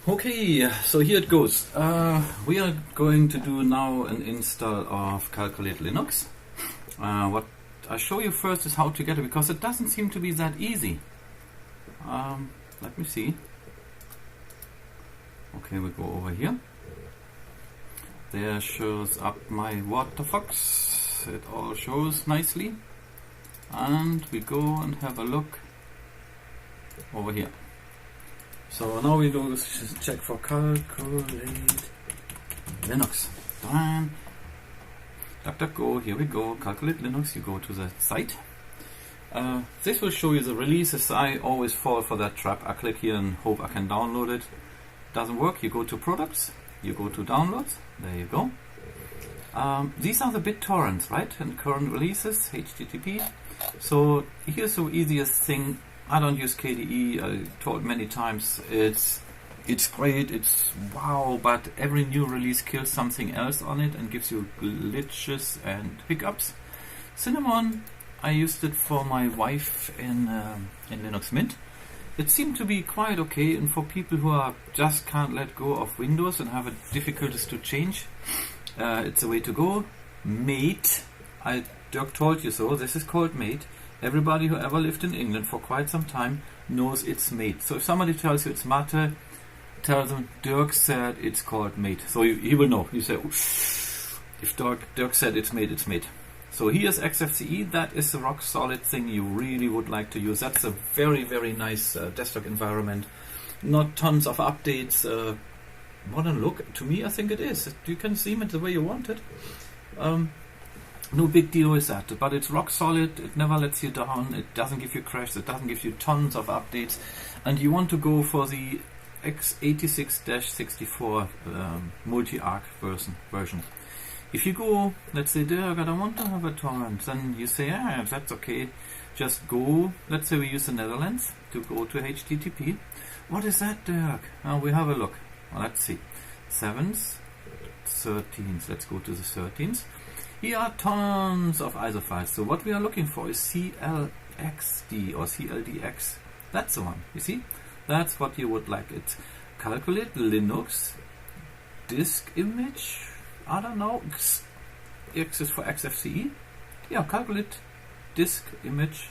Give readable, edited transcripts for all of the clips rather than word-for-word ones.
Okay, so here it goes. We are going to do now an install of Calculate Linux. What I show you first is how to get it, because it doesn't seem to be that easy. Let me see. Okay, we go over here. There shows up my Waterfox. It all shows nicely. And we go and have a look over here. So now we go check for Calculate Linux. Done. DuckDuckGo, here we go. Calculate Linux, you go to the site. This will show you the releases. I always fall for that trap. I click here and hope I can download it. Doesn't work. You go to products, you go to downloads, there you go. These are the BitTorrents, right? And current releases, HTTP. So here's the easiest thing. I don't use KDE. I told many times it's great, it's wow, but every new release kills something else on it and gives you glitches and hiccups. Cinnamon, I used it for my wife in Linux Mint. It seemed to be quite okay, and for people who are just can't let go of Windows and have difficulties to change, it's a way to go. Mate, Dirk told you so. This is called Mate. Everybody who ever lived in England for quite some time knows it's Mate. So if somebody tells you it's Mate, tell them Dirk said it's called Mate. So he will know. You say, if Dirk said it's Mate, it's Mate. So here's XFCE. That is a rock solid thing you really would like to use. That's a very, very nice desktop environment. Not tons of updates. Modern look. To me, I think it is. You can theme it the way you want it. No big deal with that, but it's rock solid. It never lets you down. It doesn't give you crashes. It doesn't give you tons of updates. And you want to go for the x86-64 multi-arc version. If you go, let's say, Dirk, I don't want to have a torrent, then you say, that's okay. Just go, let's say we use the Netherlands to go to HTTP. What is that, Dirk? We have a look. Well, let's see. 7s, 13s. Let's go to the 13s. Here are tons of ISO files. So what we are looking for is CLXD or CLDX. That's the one. You see? That's what you would like. It's Calculate Linux disk image. I don't know. X is for XFCE. Yeah, Calculate disk image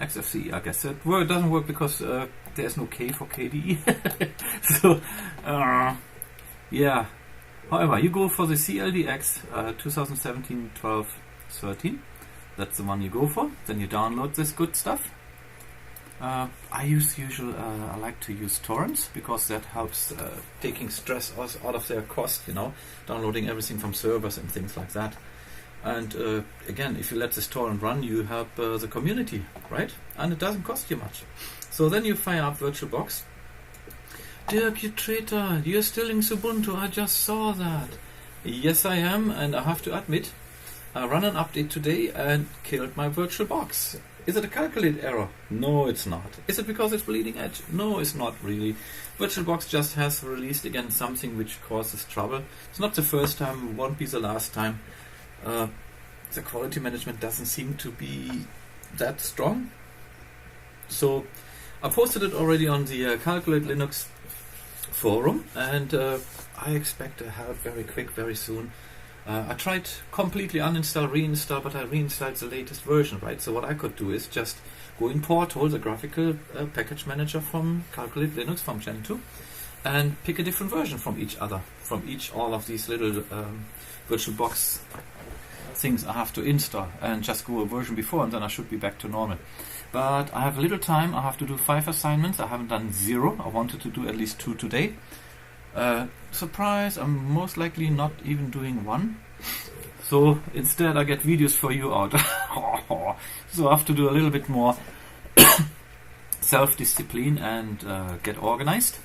XFCE. I guess that word doesn't work because there's no K for KDE. So yeah. However, you go for the CLDX 2017-12-13. That's the one you go for. Then you download this good stuff. I like to use torrents because that helps taking stress out of their cost. Downloading everything from servers and things like that. And again, if you let this torrent run, you help the community, right? And it doesn't cost you much. So then you fire up VirtualBox. Dirk, you traitor, you're stealing Ubuntu, I just saw that. Yes, I am, and I have to admit, I ran an update today and killed my VirtualBox. Is it a calculate error? No, it's not. Is it because it's bleeding edge? No, it's not really. VirtualBox just has released again something which causes trouble. It's not the first time, won't be the last time. The quality management doesn't seem to be that strong. So I posted it already on the Calculate Linux forum, and I expect to have very quick, very soon. I tried completely uninstall, reinstall, but I reinstalled the latest version, right? So what I could do is just go in Portal, the graphical package manager from Calculate Linux, from Gentoo, and pick a different version from all of these little VirtualBox things I have to install, and just go a version before, and then I should be back to normal. But I have little time. I have to do 5 assignments. I haven't done 0. I wanted to do at least 2 today. Surprise, I'm most likely not even doing 1. So instead I get videos for you out. So I have to do a little bit more self-discipline and get organized.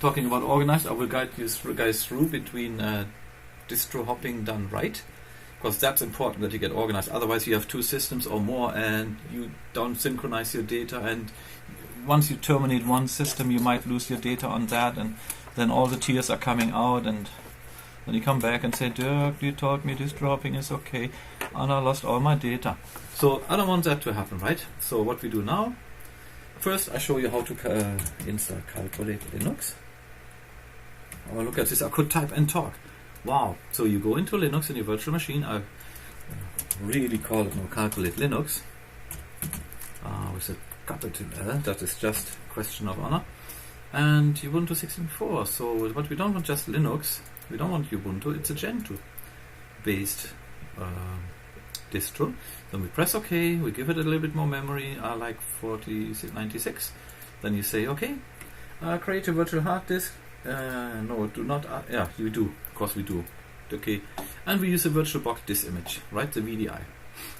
Talking about organized, I will guide you guys through between distro hopping done right. Because that's important that you get organized. Otherwise you have 2 systems or more and you don't synchronize your data, and once you terminate one system you might lose your data on that, and then all the tiers are coming out, and then you come back and say, Dirk, you told me distro hopping is okay and I lost all my data. So I don't want that to happen, right? So what we do now, first I show you how to install Calculate Linux. Oh, look at this, I could type and talk. Wow. So you go into Linux in your virtual machine. I really call it now Calculate Linux. With a capital L, that is just a question of honor. And Ubuntu 16.4. So, but we don't want just Linux. We don't want Ubuntu. It's a Gentoo based distro. Then we press OK. We give it a little bit more memory, like 4096. Then you say OK. Create a virtual hard disk. No, do not. Yeah, you do. Of course we do. Okay. And we use a VirtualBox disk image, right? The VDI.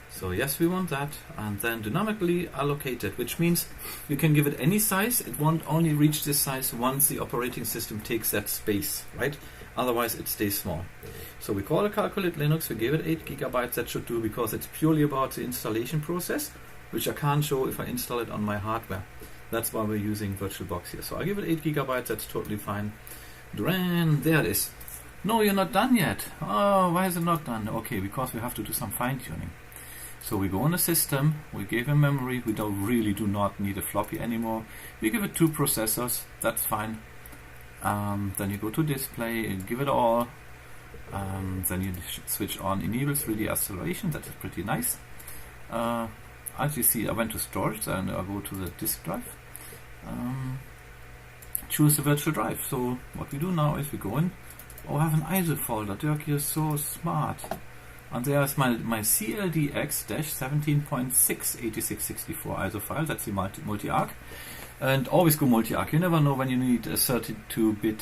So yes, we want that, and then dynamically allocate it, which means you can give it any size. It won't only reach this size once the operating system takes that space, right? Otherwise it stays small. So we call it Calculate Linux, we give it 8 GB, that should do, because it's purely about the installation process, which I can't show if I install it on my hardware. That's why we're using VirtualBox here. So I give it 8 GB, that's totally fine. Duran, there it is. No, you're not done yet. Oh, why is it not done? Okay, because we have to do some fine-tuning. So we go on the system, we give him memory, we do not need a floppy anymore. We give it 2 processors, that's fine. Then you go to display and give it all. Then you switch on enable 3D acceleration, that is pretty nice. As you see, I went to storage and I go to the disk drive. Choose the virtual drive. So what we do now is we go in. Oh, I have an ISO folder. Dirk, you're so smart. And there's my CLDX-17.68664 ISO file. That's the multi-arc. And always go multi-arc. You never know when you need a 32-bit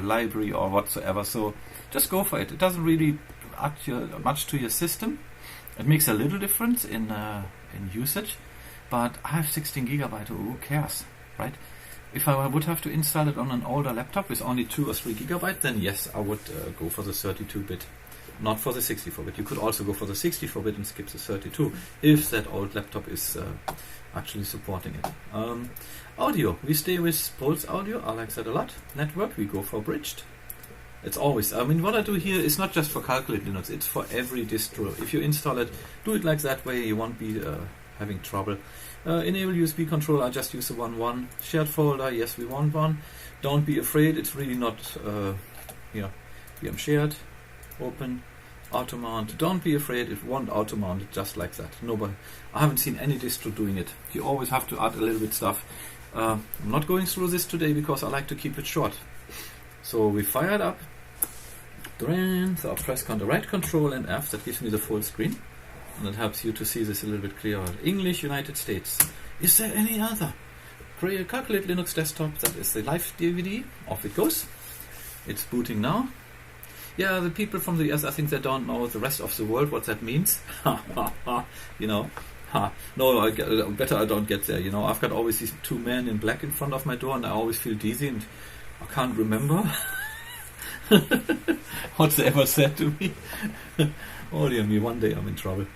library or whatsoever. So just go for it. It doesn't really add much to your system. It makes a little difference in usage. But I have 16 GB. Who cares, right? If I would have to install it on an older laptop with only 2 or 3 GB, then yes, I would go for the 32-bit. Not for the 64-bit. You could also go for the 64-bit and skip the 32 if that old laptop is actually supporting it. Audio. We stay with Pulse Audio. I like that a lot. Network. We go for bridged. It's always. I mean, what I do here is not just for Calculate Linux. It's for every distro. If you install it, do it like that way. You won't be having trouble. Enable USB control. I just use the 1.1. Shared folder. Yes, we want one. Don't be afraid. It's really not. VM shared. Open. Auto mount. Don't be afraid, it won't auto mount it just like that. Nobody. I haven't seen any distro doing it. You always have to add a little bit stuff. I'm not going through this today because I like to keep it short. So we fire it up. So I press right Control and F. That gives me the full screen, and it helps you to see this a little bit clearer. English, United States. Is there any other? Calculate Linux desktop. That is the live DVD. Off it goes. It's booting now. Yeah, the people from the US, I think they don't know the rest of the world what that means. You know, no, better I don't get there. You know, I've got always these 2 men in black in front of my door, and I always feel dizzy, and I can't remember what they ever said to me. Oh dear me, one day I'm in trouble.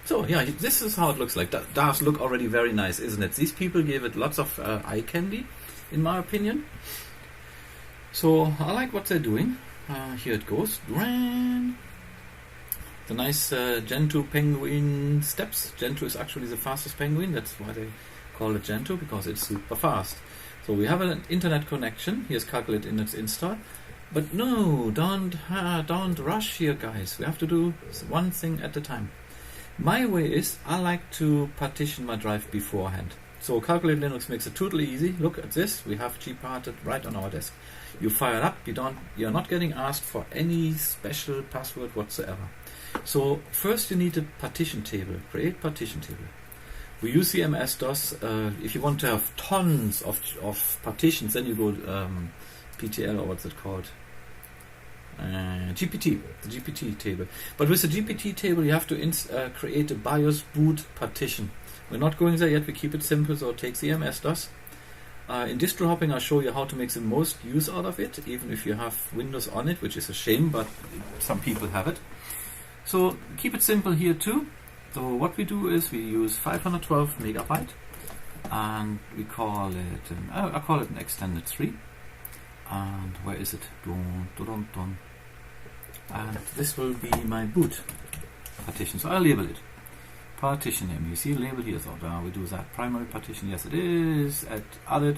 So yeah, this is how it looks like. That does look already very nice, isn't it? These people gave it lots of eye candy, in my opinion. So I like what they're doing. Here it goes. The nice Gentoo penguin steps. Gentoo is actually the fastest penguin. That's why they call it Gentoo, because it's super fast. So we have an internet connection. Here's Calculate Linux install. But no, don't rush here, guys. We have to do one thing at a time. My way is I like to partition my drive beforehand. So Calculate Linux makes it totally easy. Look at this. We have gparted right on our desk. You fire it up. You're not getting asked for any special password whatsoever. So first you need a partition table. Create partition table. We use the MS-DOS. If you want to have tons of partitions, then you go PTL, or what's it called? GPT, the GPT table. But with the GPT table, you have to create a BIOS boot partition. We're not going there yet. We keep it simple, so take the MS-DOS. In distro hopping, I'll show you how to make the most use out of it, even if you have Windows on it, which is a shame, but some people have it. So keep it simple here too. So what we do is we use 512 megabyte, and we call it, I call it an extended 3. And where is it? Dun, dun, dun, dun. And this will be my boot partition. So I'll label it. Partition name. You see a label here. So we do that. Primary partition. Yes, it is. Add it.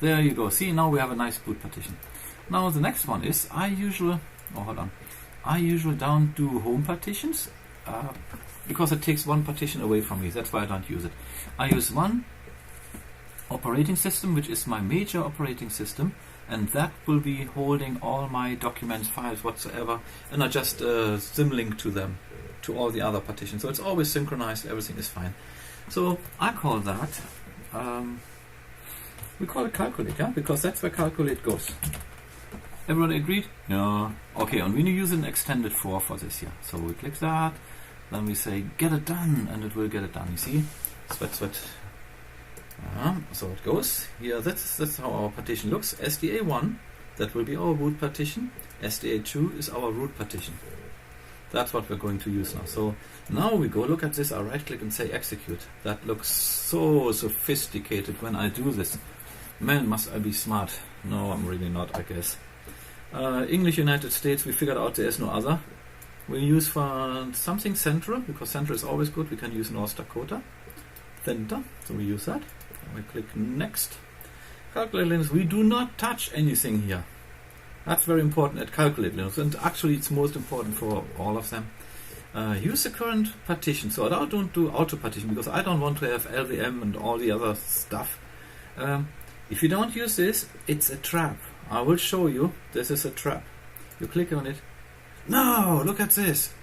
There you go. See, now we have a nice boot partition. Now the next one is I usually don't do home partitions because it takes one partition away from me. That's why I don't use it. I use one operating system, which is my major operating system, and that will be holding all my documents, files, whatsoever, and I just symlink to them, to all the other partitions. So it's always synchronized, everything is fine. So I call that, we call it calculate, yeah? Because that's where calculate goes. Everyone agreed? Yeah. Okay, and we use an extended for this here. So we click that, then we say get it done, and it will get it done. You see? Sweat. So it goes here. That's how our partition looks. SDA1, that will be our root partition. SDA2 is our root partition. That's what we're going to use now. So now we go look at this. I right click and say execute. That looks so sophisticated when I do this. Man, must I be smart? No, I'm really not, I guess. English United States, we figured out there is no other. We use for something Central, because Central is always good. We can use North Dakota. Center, so we use that. We click next. Calculate Linux, we do not touch anything here. That's very important at Calculate Linux, and actually it's most important for all of them. Use the current partition. So I don't do auto partition because I don't want to have LVM and all the other stuff. If you don't use this, it's a trap. I will show you. This is a trap. You click on it. No, look at this.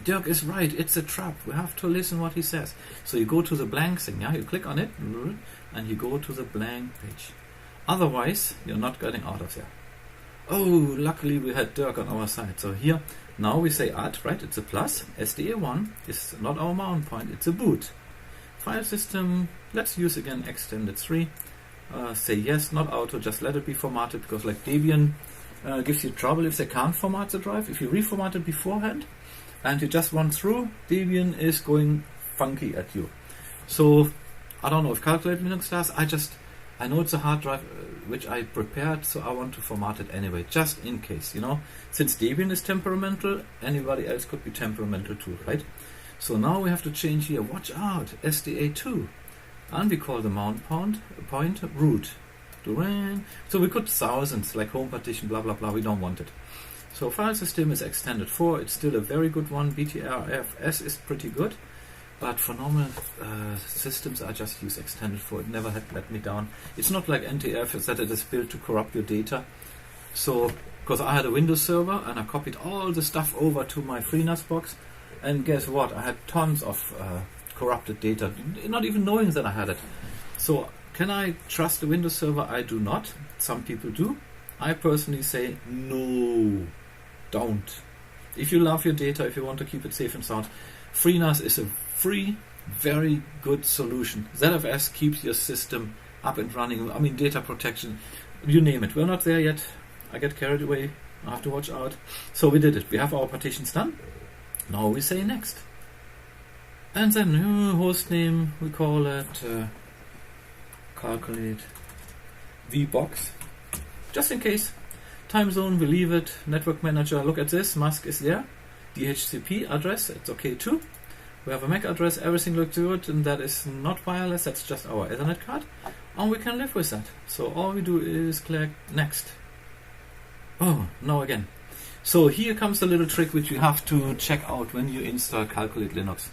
Dirk is right, it's a trap. We have to listen what he says. So you go to the blank thing, yeah? You click on it, and you go to the blank page. Otherwise, you're not getting out of there. Oh, luckily we had Dirk on our side. So here, now we say add, right? It's a plus. SDA1 is not our mount point, it's a boot. File system, let's use again extended 3. Say yes, not auto, just let it be formatted, because like Debian gives you trouble if they can't format the drive. If you reformat it beforehand, and you just run through, Debian is going funky at you. So I don't know if Calculate Linux does. I know it's a hard drive which I prepared, so I want to format it anyway, just in case, you know. Since Debian is temperamental, anybody else could be temperamental too, right? So now we have to change here. Watch out, SDA2, and we call the mount point root. So we could thousands like home partition, blah blah blah. We don't want it. So file system is extended 4. It's still a very good one. BTRFS is pretty good, but for normal systems I just use extended 4. It never had let me down. It's not like NTF that it is built to corrupt your data. So because I had a Windows server and I copied all the stuff over to my FreeNAS box, and guess what? I had tons of corrupted data, not even knowing that I had it. So can I trust the Windows server? I do not. Some people do. I personally say no. Don't. If you love your data, if you want to keep it safe and sound, FreeNAS is a free, very good solution. ZFS keeps your system up and running. I mean, data protection, you name it. We're not there yet. I get carried away. I have to watch out. So we did it. We have our partitions done. Now we say next. And then hostname, we call it calculate vbox. Just in case. Time zone, we leave it. Network manager, look at this. Mask is there. DHCP address, it's okay too. We have a MAC address, everything looks good, and that is not wireless, that's just our Ethernet card. And we can live with that. So all we do is click next. Oh, no again. So here comes the little trick which you have to check out when you install Calculate Linux.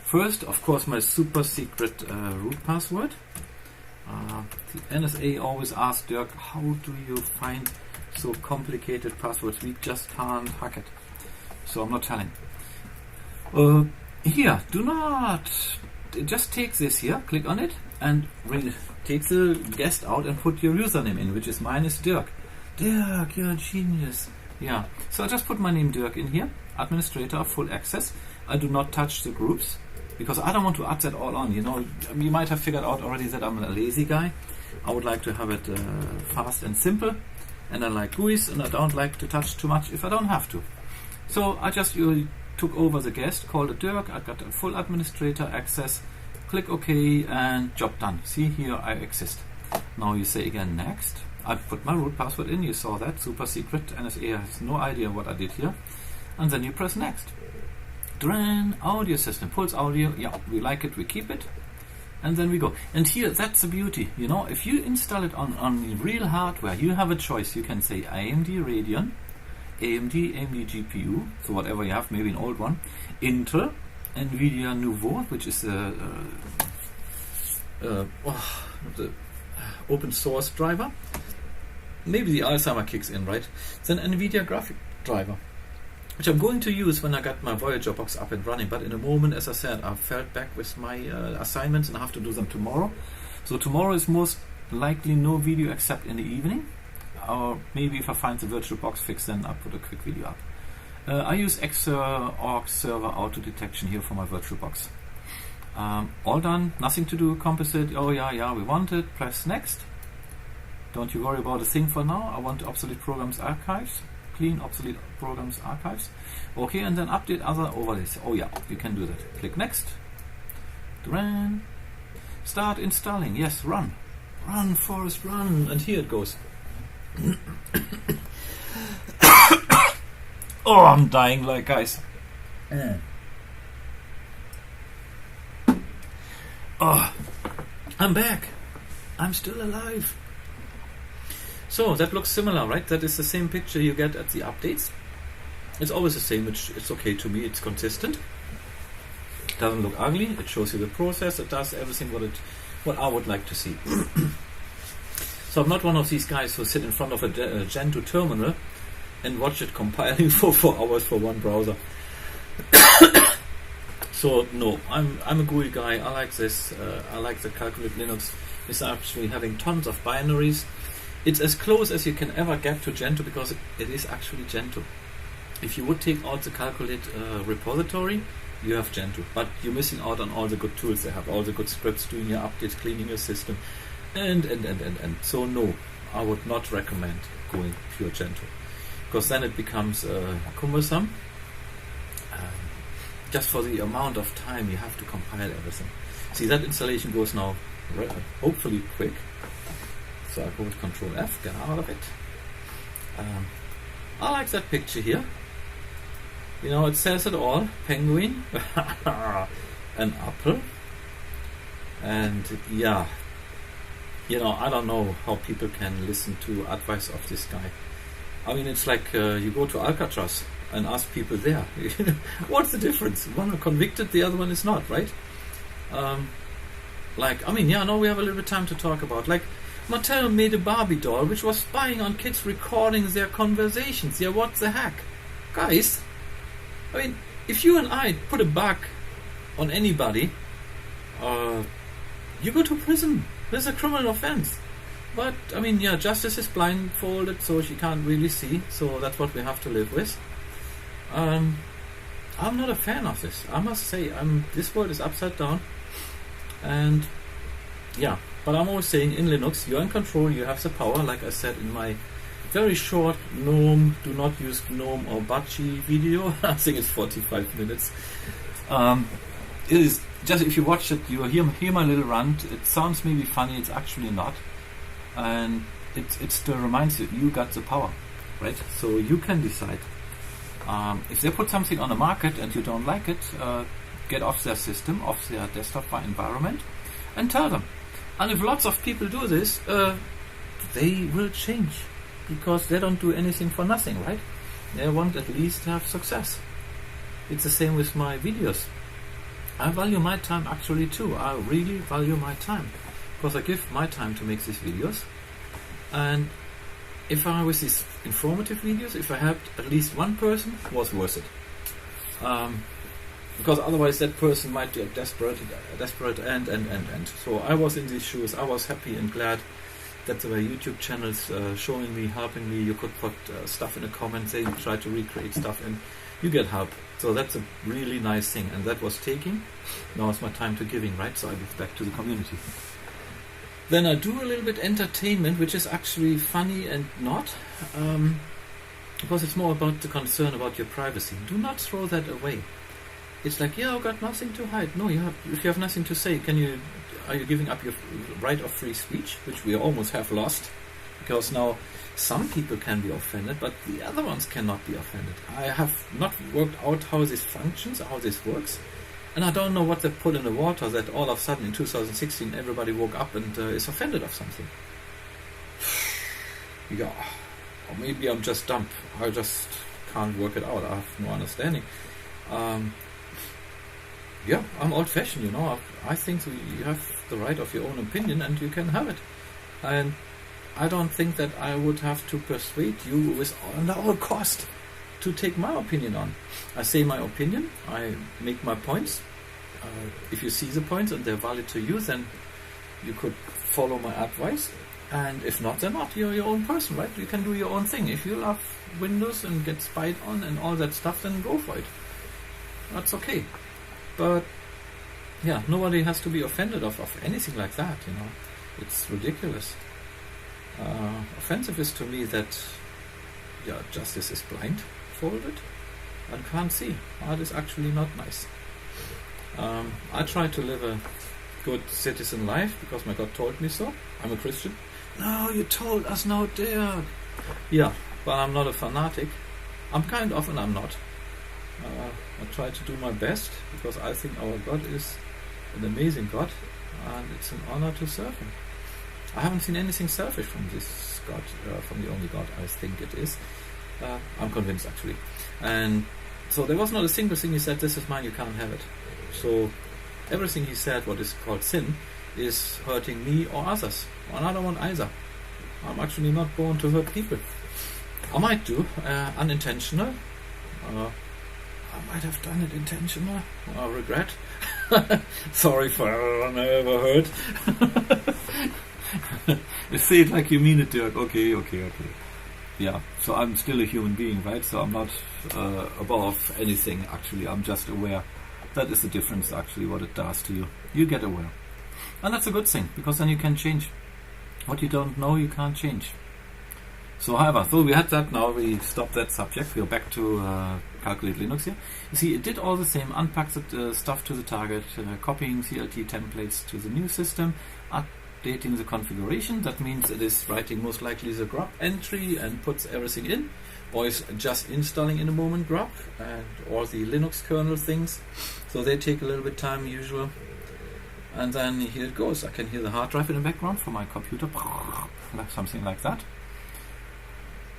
First, of course, my super secret root password. The NSA always asks Dirk, how do you find so complicated passwords? We just can't hack it. So I'm not telling. Here, do not just take this here, click on it, and take the guest out and put your username in, which is mine is Dirk. Dirk, you're a genius. Yeah, so I just put my name Dirk in here, administrator, full access. I do not touch the groups because I don't want to add that all on. You know, you might have figured out already that I'm a lazy guy. I would like to have it fast and simple, and I like GUIs, and I don't like to touch too much if I don't have to. So I just took over the guest, called it Dirk. I got a full administrator access. Click OK, and job done. See, here I exist. Now you say again next. I put my root password in. You saw that, super secret. NSA has no idea what I did here. And then you press next. Dran audio system, pulse audio. Yeah, we like it, we keep it. and then we go. And here, that's the beauty, you know, if you install it on real hardware, you have a choice. You can say AMD Radeon, AMD GPU, so whatever you have, maybe an old one, Intel, NVIDIA Nouveau, which is the open source driver. Maybe the Alzheimer kicks in, right? Then NVIDIA graphic driver, which I'm going to use when I got my Voyager box up and running. But in a moment, as I said, I fell back with my assignments and I have to do them tomorrow. So tomorrow is most likely no video except in the evening. Or maybe if I find the VirtualBox fix, then I'll put a quick video up. I use Xorg server auto detection here for my VirtualBox. All done, nothing to do, composite. Oh yeah, we want it. Press next. Don't you worry about a thing for now. I want obsolete programs archives. Clean obsolete programs archives. Okay, and then update other overlays. Oh yeah, you can do that. Click next. Run. Start installing. Yes, run. Run, Forrest, run. And here it goes. Oh, I'm dying, like, guys. Oh, I'm back. I'm still alive. So that looks similar, right? That is the same picture you get at the updates. It's always the same. It's okay to me. It's consistent. It doesn't look ugly. It shows you the process. It does everything what I would like to see. So I'm not one of these guys who sit in front of a Gentoo terminal and watch it compiling for 4 hours for one browser. So no, I'm a GUI guy. I like this. I like the Calculate Linux. It's actually having tons of binaries. It's as close as you can ever get to Gentoo because it is actually Gentoo. If you would take out the Calculate repository, you have Gentoo, but you're missing out on all the good tools they have, all the good scripts doing your updates, cleaning your system, and. So no, I would not recommend going pure Gentoo, because then it becomes cumbersome. Just for the amount of time you have to compile everything. See, that installation goes now hopefully quick. So I go with Control F, get out of it. I like that picture here. You know, it says it all. Penguin, an apple, and yeah, you know, I don't know how people can listen to advice of this guy. I mean, it's like you go to Alcatraz and ask people there. What's the difference? One are convicted, the other one is not, right? Like, I mean, yeah, no, we have a little bit of time to talk about. Like, Mattel made a Barbie doll which was spying on kids recording their conversations. Yeah, what the heck? Guys, I mean, if you and I put a bug on anybody, you go to prison. There's a criminal offense. But, I mean, yeah, justice is blindfolded, so she can't really see. So that's what we have to live with. I'm not a fan of this. I must say, this world is upside down. And, yeah. But I'm always saying, in Linux, you're in control, you have the power. Like I said in my very short GNOME, do not use GNOME or Bachi video. I think it's 45 minutes. It is just, if you watch it, you hear my little rant. It sounds maybe funny, it's actually not. And it still reminds you, you got the power, right? So you can decide. If they put something on the market and you don't like it, get off their system, off their desktop environment, and tell them. And if lots of people do this, they will change, because they don't do anything for nothing, right? They want at least to have success. It's the same with my videos. I value my time actually too. I really value my time, because I give my time to make these videos. And if I with these informative videos, if I helped at least one person, it was worth it. Because otherwise that person might be desperate and. So I was in these shoes. I was happy and glad that there were YouTube channels showing me, helping me. You could put stuff in a comment, say you try to recreate stuff, and you get help. So that's a really nice thing, and that was taking. Now it's my time to giving, right? So I give back to the community. Then I do a little bit entertainment, which is actually funny and not, because it's more about the concern about your privacy. Do not throw that away. It's like, yeah, I've got nothing to hide. No, if you have nothing to say, are you giving up your right of free speech, which we almost have lost? Because now some people can be offended, but the other ones cannot be offended. I have not worked out how this functions, how this works. And I don't know what they put in the water that all of a sudden in 2016 everybody woke up and is offended of something. Yeah, or maybe I'm just dumb. I just can't work it out. I have no understanding. Yeah, I'm old-fashioned, you know. I think you have the right of your own opinion and you can have it. And I don't think that I would have to persuade you with under all cost to take my opinion on. I say my opinion, I make my points. If you see the points and they're valid to you, then you could follow my advice. And if not, then not. You're your own person, right? You can do your own thing. If you love Windows and get spied on and all that stuff, then go for it. That's okay. But yeah, nobody has to be offended of anything like that, you know. It's ridiculous. Offensive is to me that justice is blindfolded and can't see. That is actually not nice. I try to live a good citizen life because my God told me so. I'm a Christian. No, you told us no, dear. Yeah, but I'm not a fanatic. I'm kind of, and I'm not. I try to do my best because I think our God is an amazing God and it's an honor to serve Him. I haven't seen anything selfish from this God, from the only God I think it is. I'm convinced actually. And so there was not a single thing He said, this is mine, you can't have it. So everything He said, what is called sin, is hurting me or others. And I don't want either. I'm actually not born to hurt people. I might do, unintentional. I might have done it intentional. I regret. Sorry for everyone I ever hurt. You say it like you mean it, Dirk. Okay. Yeah, so I'm still a human being, right? So I'm not above anything, actually. I'm just aware. That is the difference, actually, what it does to you. You get aware. And that's a good thing, because then you can change. What you don't know, you can't change. So, however, so we had that, now we stopped that subject. We are back to Calculate Linux here. You see, it did all the same, unpacks the stuff to the target, copying CLT templates to the new system, updating the configuration. That means it is writing most likely the grub entry and puts everything in, or is just installing in a moment grub, and all the Linux kernel things. So they take a little bit time, usual. And then here it goes. I can hear the hard drive in the background from my computer, something like that.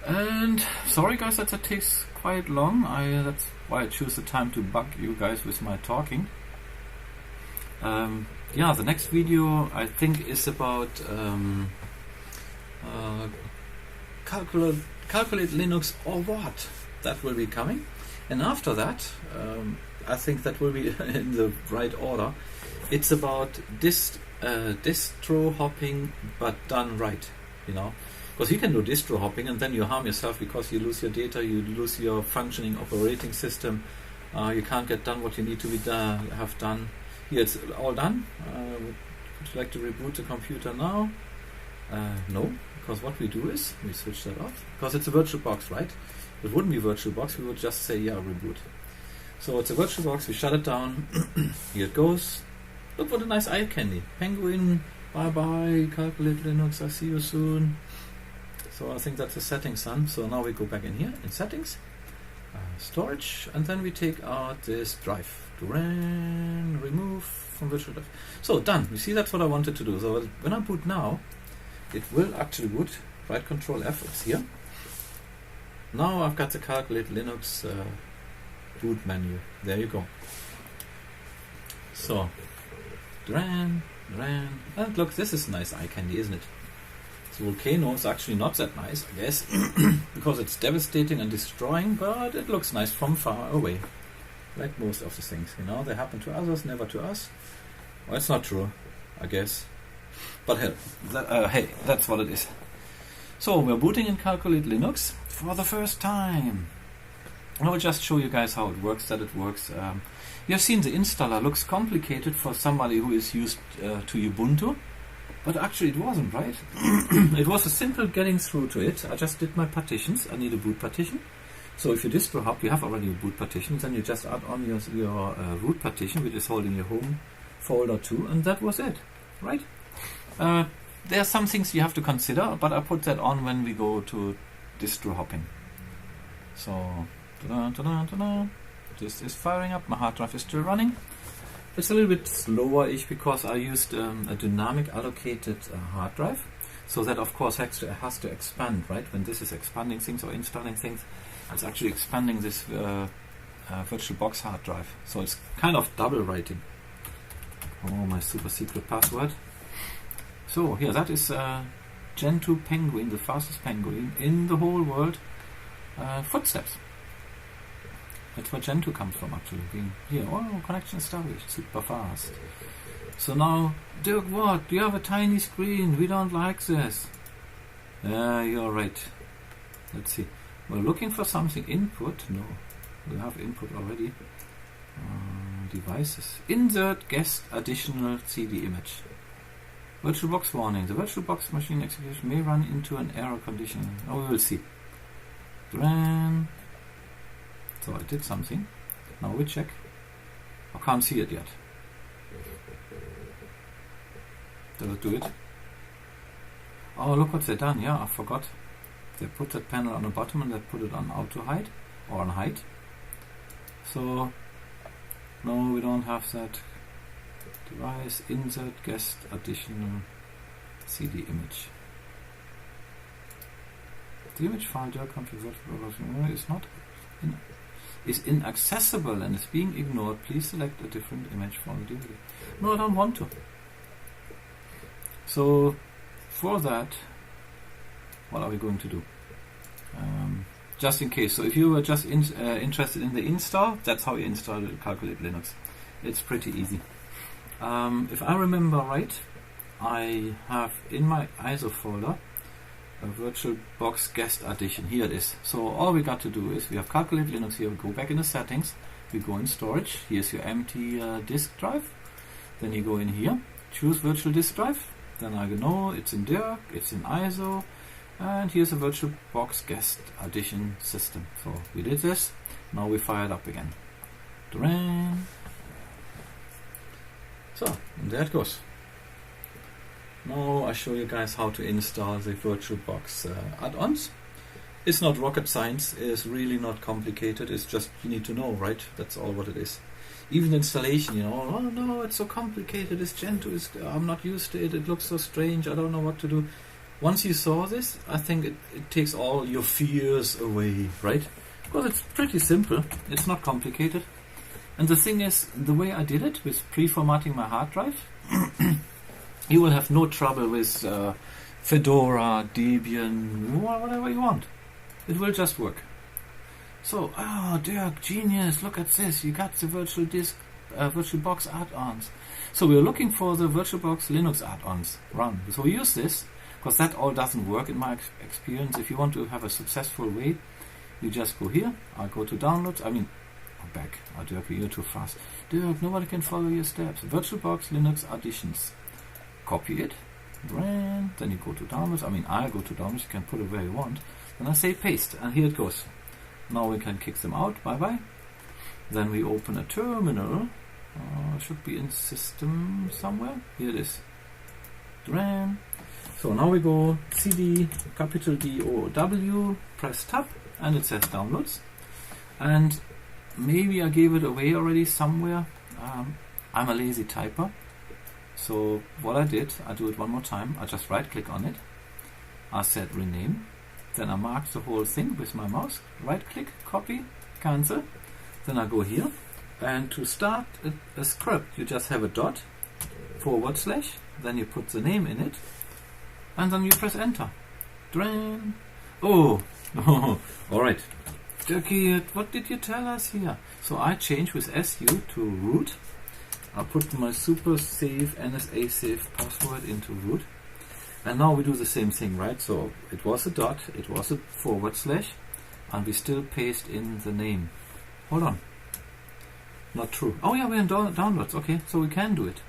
And sorry guys that takes quite long. That's why I choose the time to bug you guys with my talking. Yeah, the next video I think is about calculate Linux or what. That will be coming. And after that, I think that will be in the right order. It's about distro hopping, but done right, you know. Because you can do distro hopping and then you harm yourself because you lose your data, you lose your functioning operating system, you can't get done what you need to be have done. Here it's all done. Would you like to reboot the computer now? No, because what we do is we switch that off because it's a virtual box, right? If it wouldn't be virtual box, we would just say yeah, reboot. So it's a virtual box, we shut it down. Here it goes. Look what a nice eye candy. Penguin, bye bye, Calculate Linux, I see you soon. So I think that's the settings done. So now we go back in here in settings, storage, and then we take out this drive to remove from virtual drive. So done. You see, that's what I wanted to do. So when I boot now, it will actually boot. Right Control F, it's here. Now I've got the Calculate Linux boot menu. There you go. So and look, this is nice eye candy, isn't it? The volcano is actually not that nice, I guess, because it's devastating and destroying, but it looks nice from far away. Like most of the things, you know, they happen to others, never to us. Well, it's not true, I guess. But hell, hey, that's what it is. So, we're booting in Calculate Linux for the first time. I will just show you guys how it works, that it works. You have seen the installer looks complicated for somebody who is used to Ubuntu. But actually it wasn't, right? It was a simple getting through to it. I just did my partitions. I need a boot partition. So if you distro hop, you have already a boot partition. Then you just add on your root partition, which is holding your home folder too. And that was it, right? There are some things you have to consider, but I put that on when we go to distro hopping. So, this is firing up. My hard drive is still running. It's a little bit slower-ish because I used a dynamic allocated hard drive. So that of course has to expand, right? When this is expanding things or installing things, it's actually expanding this VirtualBox hard drive. So it's kind of double writing. Oh, my super secret password. So here, that is Gentoo penguin, the fastest penguin in the whole world. Footsteps. That's where Gentoo comes from, actually. Being here, oh, connection established, super fast. So now, Dirk, what? You have a tiny screen. We don't like this. You're right. Let's see. We're looking for something. Input? No. We have input already. Devices. Insert guest additional CD image. VirtualBox warning. The VirtualBox machine execution may run into an error condition. Oh, we will see. Ran. So I did something. Now we check. I can't see it yet. Does it do it? Oh, look what they've done. Yeah, I forgot. They put that panel on the bottom and they put it on auto hide or on height. So, no, we don't have that. Device, insert, guest, additional CD image. The image file is inaccessible and is being ignored. Please select a different image from the DVD. No, I don't want to. So for that, what are we going to do? Just in case. So if you were just interested in the install, that's how you install Calculate Linux. It's pretty easy. If I remember right, I have in my ISO folder a VirtualBox guest addition. Here it is. So all we got to do is we have Calculate Linux here. We go back in the settings. We go in storage. Here's your empty disk drive. Then you go in here. Choose virtual disk drive. Then I know it's in Dirk, it's in ISO, and here's a VirtualBox guest addition system. So we did this, now we fire it up again. So, and there it goes. Now I show you guys how to install the VirtualBox add-ons. It's not rocket science, it's really not complicated, it's just you need to know, right? That's all what it is. Even the installation, you know, oh no, it's so complicated, this Gentoo I'm not used to it, it looks so strange, I don't know what to do. Once you saw this, I think it takes all your fears away, right? Because it's pretty simple, it's not complicated. And the thing is, the way I did it, with pre-formatting my hard drive, you will have no trouble with Fedora, Debian, whatever you want. It will just work. So, oh, Dirk, genius, look at this, you got the VirtualBox add-ons. So we're looking for the VirtualBox Linux add-ons run. So we use this, because that all doesn't work in my experience. If you want to have a successful way, you just go here, I go to downloads, back. Oh, Dirk, you're too fast. Dirk, nobody can follow your steps. VirtualBox Linux additions. Copy it, then you go to downloads, I go to downloads, you can put it where you want. Then I say paste, and here it goes. Now we can kick them out, bye-bye. Then we open a terminal. Should be in system somewhere. Here it is. So now we go CD, capital D-O-W, press tab, and it says downloads. And maybe I gave it away already somewhere. I'm a lazy typer. So what I did, I do it one more time. I just right click on it. I said rename. Then I mark the whole thing with my mouse. Right click, copy, cancel. Then I go here. And to start a script, you just have a dot, /, then you put the name in it, and then you press enter. Oh, alright. Dirkie, what did you tell us here? So I change with SU to root. I put my super safe NSA safe password into root. And now we do the same thing, right? So it was a dot, it was a /, and we still paste in the name. Hold on. Not true. Oh yeah, we're in downloads. Okay, so we can do it.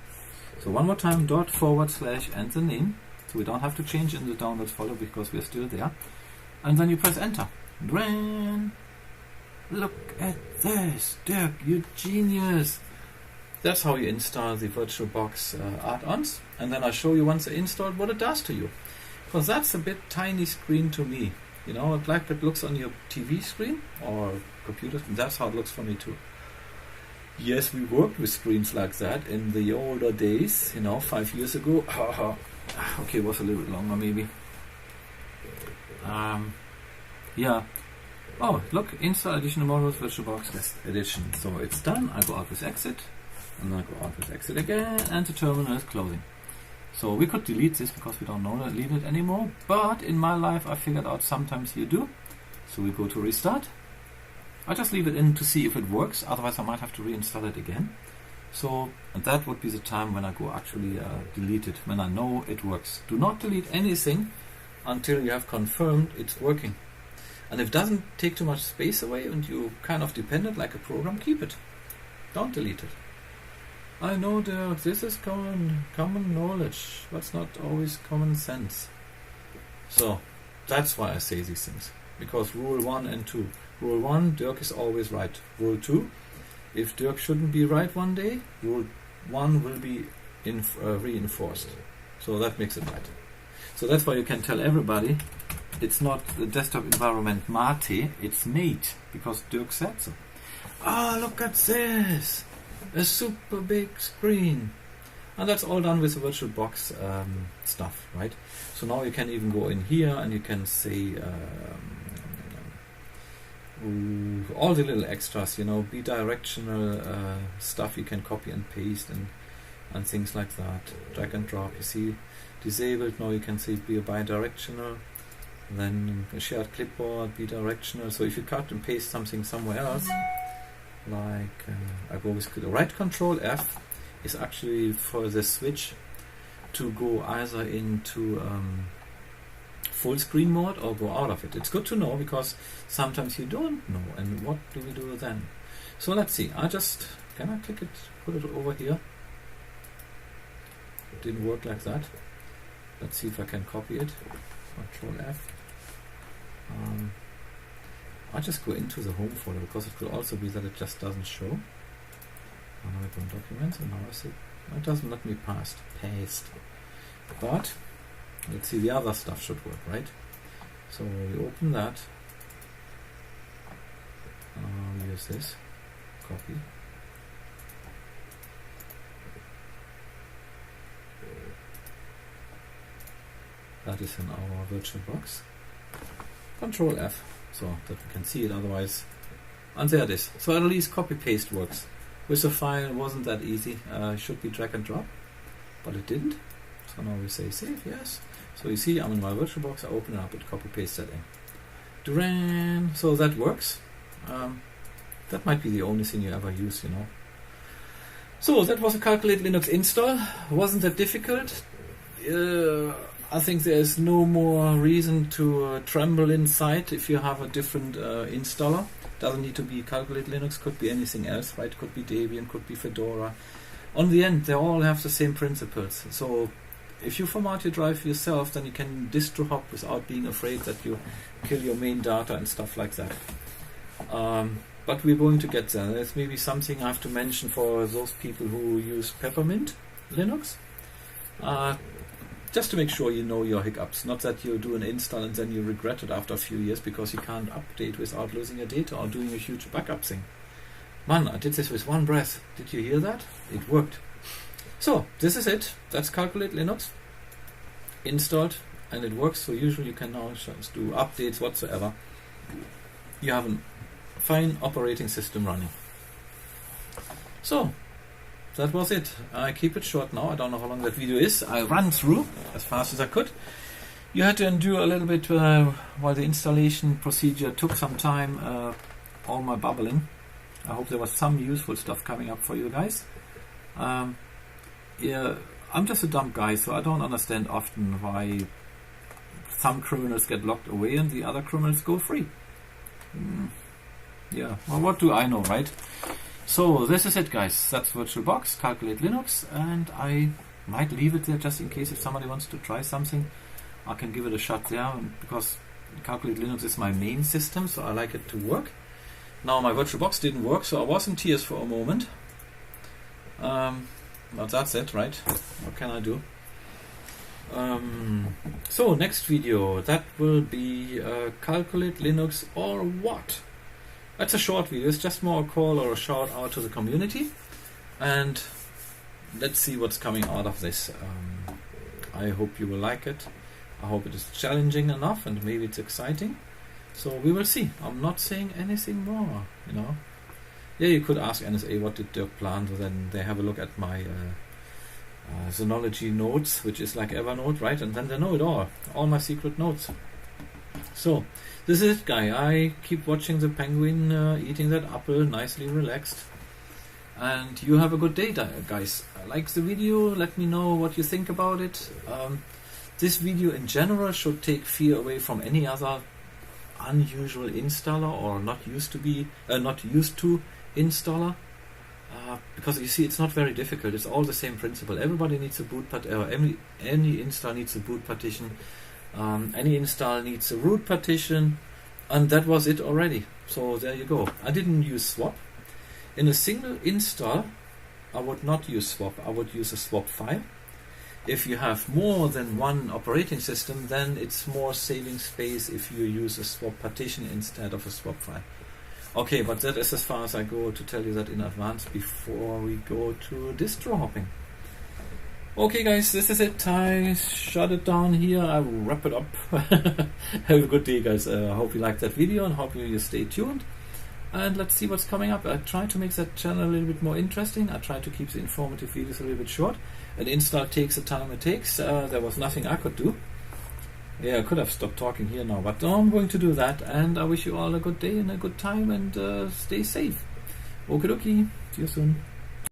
So one more time, dot / and the name. So we don't have to change in the downloads folder because we're still there. And then you press enter. Look at this, Dirk, you genius. That's how you install the VirtualBox add-ons. And then I'll show you once installed what it does to you. Because that's a bit tiny screen to me. You know, like it looks on your TV screen or computer. That's how it looks for me too. Yes, we worked with screens like that in the older days, 5 years ago. Okay, it was a little bit longer maybe. Yeah. Oh, look, install additional modules, VirtualBox Rest Edition. So it's done. I go out with exit, and I go out with exit again, and the terminal is closing. So we could delete this because we don't need it anymore, but in my life I figured out sometimes you do. So we go to restart. I just leave it in to see if it works, otherwise I might have to reinstall it again. So and that would be the time when I go actually delete it, when I know it works. Do not delete anything until you have confirmed it's working. And if it doesn't take too much space away and you kind of dependent like a program, keep it. Don't delete it. I know that this is common knowledge, but it's not always common sense. So that's why I say these things. Because rule 1 and 2. Rule 1, Dirk is always right. Rule 2, if Dirk shouldn't be right one day, rule 1 will be reinforced. So that makes it right. So that's why you can tell everybody it's not the desktop environment Mate, it's Mate, because Dirk said so. Ah, look at this! A super big screen! And that's all done with the VirtualBox stuff, right? So now you can even go in here and you can say all the little extras, bidirectional stuff you can copy and paste and things like that. Drag and drop, you see, disabled. Now you can say be bidirectional. Then a shared clipboard, bidirectional. So if you cut and paste something somewhere else, like I go with the right control F is actually for the switch to go either into full screen mode or go out of it. It's good to know because sometimes you don't know, and what do we do then? So let's see. Can I click it, put it over here? It didn't work like that. Let's see if I can copy it. Control F. I just go into the home folder because it could also be that it just doesn't show. Now I go in documents and now I see it doesn't let me paste. But let's see, the other stuff should work, right? So we open that. We use this. Copy. That is in our VirtualBox. Control F, so that we can see it, otherwise. And there it is. So at least copy paste works. With the file it wasn't that easy. It should be drag and drop, but it didn't. So now we say save, yes. So you see I'm in my VirtualBox, I open it up and copy paste that in. Duran, so that works. That might be the only thing you ever use, So that was a Calculate Linux install. Wasn't that difficult? I think there is no more reason to tremble inside if you have a different installer. Doesn't need to be Calculate Linux, could be anything else, right? Could be Debian, could be Fedora. On the end, they all have the same principles. So if you format your drive yourself, then you can distro hop without being afraid that you kill your main data and stuff like that. But we're going to get there. There's maybe something I have to mention for those people who use Peppermint Linux. Just to make sure you know your hiccups. Not that you do an install and then you regret it after a few years because you can't update without losing your data or doing a huge backup thing. Man, I did this with one breath. Did you hear that? It worked. So, this is it. That's Calculate Linux. Installed, and it works. So usually you can now just do updates whatsoever. You have a fine operating system running. So, that was it. I keep it short now. I don't know how long that video is. I ran through as fast as I could. You had to endure a little bit while the installation procedure took some time. All my babbling. I hope there was some useful stuff coming up for you guys. Yeah, I'm just a dumb guy, so I don't understand often why some criminals get locked away and the other criminals go free. Yeah, well, what do I know, right? So this is it, guys. That's VirtualBox, Calculate Linux, and I might leave it there just in case if somebody wants to try something. I can give it a shot there because Calculate Linux is my main system, so I like it to work. Now my VirtualBox didn't work, so I was in tears for a moment. But that's it, right? What can I do? So next video, that will be Calculate Linux or what? It's a short video. It's just more a call or a shout out to the community, and let's see what's coming out of this. I hope you will like it. I hope it is challenging enough, and maybe it's exciting. So we will see. I'm not saying anything more, you know. Yeah, you could ask NSA what did Dirk plan, then they have a look at my Synology notes, which is like Evernote, right? And then they know it all my secret notes. So this is it, guy. I keep watching the penguin eating that apple, nicely relaxed. And you have a good day, guys. Like the video, let me know what you think about it. This video in general should take fear away from any other unusual installer or not used to installer, because you see it's not very difficult. It's all the same principle. Everybody needs a boot any install needs a boot partition. Any install needs a root partition, and that was it already. So there you go. I didn't use swap. In a single install, I would not use swap. I would use a swap file. If you have more than one operating system, then it's more saving space if you use a swap partition instead of a swap file. Okay, but that is as far as I go to tell you that in advance before we go to distro hopping. Okay guys, this is it. I shut it down here. I will wrap it up. Have a good day, guys. I hope you liked that video and hope you stay tuned. And let's see what's coming up. I try to make that channel a little bit more interesting. I try to keep the informative videos a little bit short. An install takes the time it takes. There was nothing I could do. Yeah, I could have stopped talking here now, but I'm going to do that. And I wish you all a good day and a good time, and stay safe. Okie dokie. See you soon.